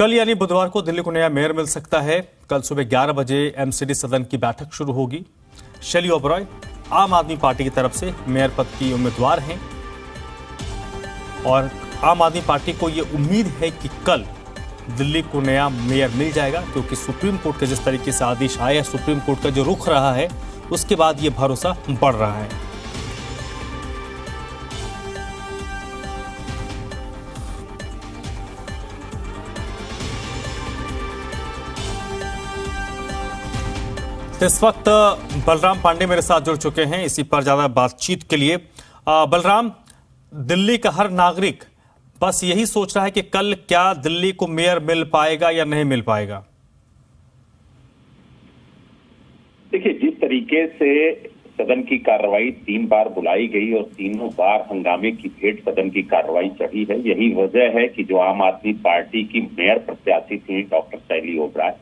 कल यानी बुधवार को दिल्ली को नया मेयर मिल सकता है। कल सुबह 11 बजे एमसीडी सदन की बैठक शुरू होगी। शैली ओबरॉय आम आदमी पार्टी की तरफ से मेयर पद की उम्मीदवार हैं और आम आदमी पार्टी को ये उम्मीद है कि कल दिल्ली को नया मेयर मिल जाएगा, क्योंकि सुप्रीम कोर्ट के जिस तरीके से आदेश आए हैं, सुप्रीम कोर्ट का जो रुख रहा है, उसके बाद ये भरोसा बढ़ रहा है। इस वक्त बलराम पांडे मेरे साथ जुड़ चुके हैं इसी पर ज्यादा बातचीत के लिए। बलराम, दिल्ली का हर नागरिक बस यही सोच रहा है कि कल क्या दिल्ली को मेयर मिल पाएगा या नहीं मिल पाएगा? देखिए, जिस तरीके से सदन की कार्रवाई 3 बार बुलाई गई और तीनों बार हंगामे की भेंट सदन की कार्रवाई चढ़ी है, यही वजह है कि जो आम आदमी पार्टी की मेयर प्रत्याशी थी डॉक्टर शैली ओबरॉय,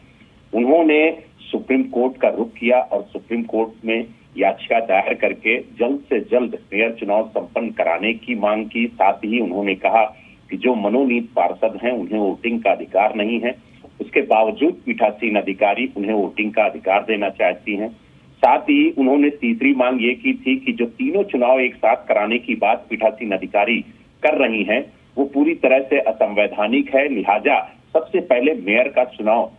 उन्होंने सुप्रीम कोर्ट का रुख किया और सुप्रीम कोर्ट में याचिका दायर करके जल्द से जल्द मेयर चुनाव संपन्न कराने की मांग की। साथ ही उन्होंने कहा कि जो मनोनीत पार्षद हैं उन्हें वोटिंग का अधिकार नहीं है, उसके बावजूद पीठासीन अधिकारी उन्हें वोटिंग का अधिकार देना चाहती हैं। साथ ही उन्होंने तीसरी मांग ये की थी कि जो तीनों चुनाव एक साथ कराने की बात पीठासीन अधिकारी कर रही हैं वो पूरी तरह से असंवैधानिक है, लिहाजा सबसे पहले मेयर का चुनाव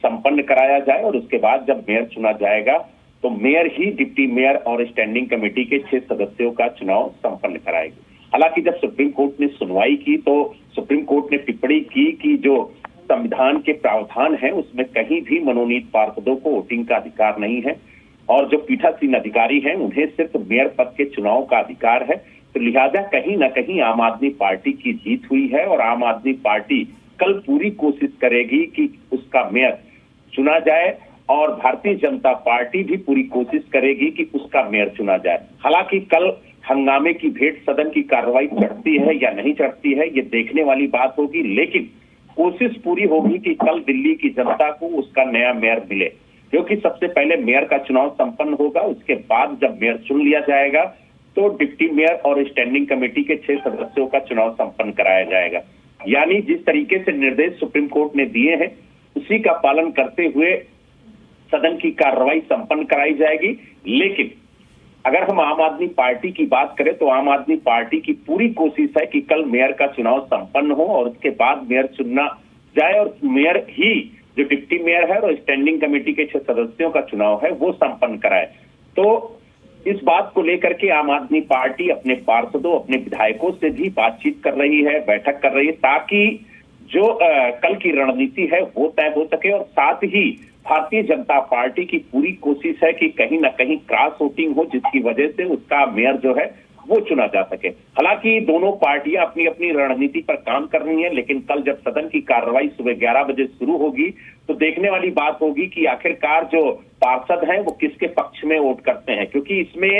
संपन्न कराया जाए और उसके बाद जब मेयर चुना जाएगा तो मेयर ही डिप्टी मेयर और स्टैंडिंग कमेटी के 6 सदस्यों का चुनाव संपन्न कराएगी। हालांकि जब सुप्रीम कोर्ट ने सुनवाई की तो सुप्रीम कोर्ट ने टिप्पणी की कि जो संविधान के प्रावधान है उसमें कहीं भी मनोनीत पार्षदों को वोटिंग का अधिकार नहीं है और जो पीठासीन अधिकारी हैं उन्हें सिर्फ मेयर पद के चुनाव का अधिकार है। तो लिहाजा कहीं ना कहीं आम आदमी पार्टी की जीत हुई है और आम आदमी पार्टी कल पूरी कोशिश करेगी कि उसका मेयर चुना जाए और भारतीय जनता पार्टी भी पूरी कोशिश करेगी कि उसका मेयर चुना जाए। हालांकि कल हंगामे की भेंट सदन की कार्रवाई चढ़ती है या नहीं चढ़ती है ये देखने वाली बात होगी, लेकिन कोशिश पूरी होगी कि कल दिल्ली की जनता को उसका नया मेयर मिले, क्योंकि सबसे पहले मेयर का चुनाव संपन्न होगा, उसके बाद जब मेयर चुन लिया जाएगा तो डिप्टी मेयर और स्टैंडिंग कमेटी के 6 सदस्यों का चुनाव संपन्न कराया जाएगा। यानी जिस तरीके से निर्देश सुप्रीम कोर्ट ने दिए हैं उसी का पालन करते हुए सदन की कार्रवाई संपन्न कराई जाएगी। लेकिन अगर हम आम आदमी पार्टी की बात करें तो आम आदमी पार्टी की पूरी कोशिश है कि कल मेयर का चुनाव संपन्न हो और उसके बाद मेयर चुनना जाए और मेयर ही जो डिप्टी मेयर है और स्टैंडिंग कमेटी के 6 सदस्यों का चुनाव है वो संपन्न कराए। तो इस बात को लेकर के आम आदमी पार्टी अपने पार्षदों, अपने विधायकों से भी बातचीत कर रही है, बैठक कर रही है, ताकि जो कल की रणनीति है वो तय हो सके। और साथ ही भारतीय जनता पार्टी की पूरी कोशिश है कि कहीं ना कहीं क्रॉस वोटिंग हो, जिसकी वजह से उसका मेयर जो है वो चुना जा सके। हालांकि दोनों पार्टियां अपनी अपनी रणनीति पर काम कर रही हैं, लेकिन कल जब सदन की कार्रवाई सुबह 11 बजे शुरू होगी तो देखने वाली बात होगी कि आखिरकार जो पार्षद हैं वो किसके पक्ष में वोट करते हैं, क्योंकि इसमें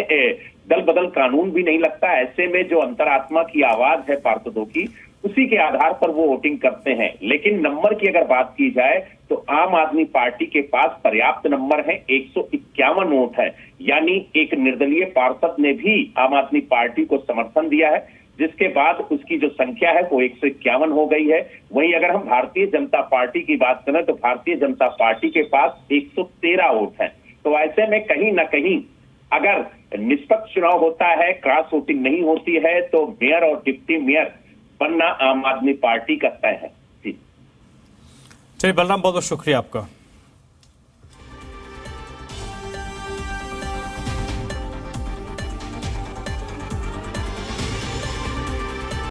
दल बदल कानून भी नहीं लगता। ऐसे में जो अंतरात्मा की आवाज है पार्षदों की, उसी के आधार पर वो वोटिंग करते हैं। लेकिन नंबर की अगर बात की जाए तो आम आदमी पार्टी के पास पर्याप्त नंबर है, 151 वोट है, यानी एक निर्दलीय पार्षद ने भी आम आदमी पार्टी को समर्थन दिया है, जिसके बाद उसकी जो संख्या है वो 151 हो गई है। वहीं अगर हम भारतीय जनता पार्टी की बात करें तो भारतीय जनता पार्टी के पास 113 वोट है। तो ऐसे में कहीं ना कहीं अगर निष्पक्ष चुनाव होता है, क्रॉस वोटिंग नहीं होती है, तो मेयर और डिप्टी मेयर बनना आम आदमी पार्टी का तय है। जी चलिए बलराम, बहुत बहुत शुक्रिया आपका।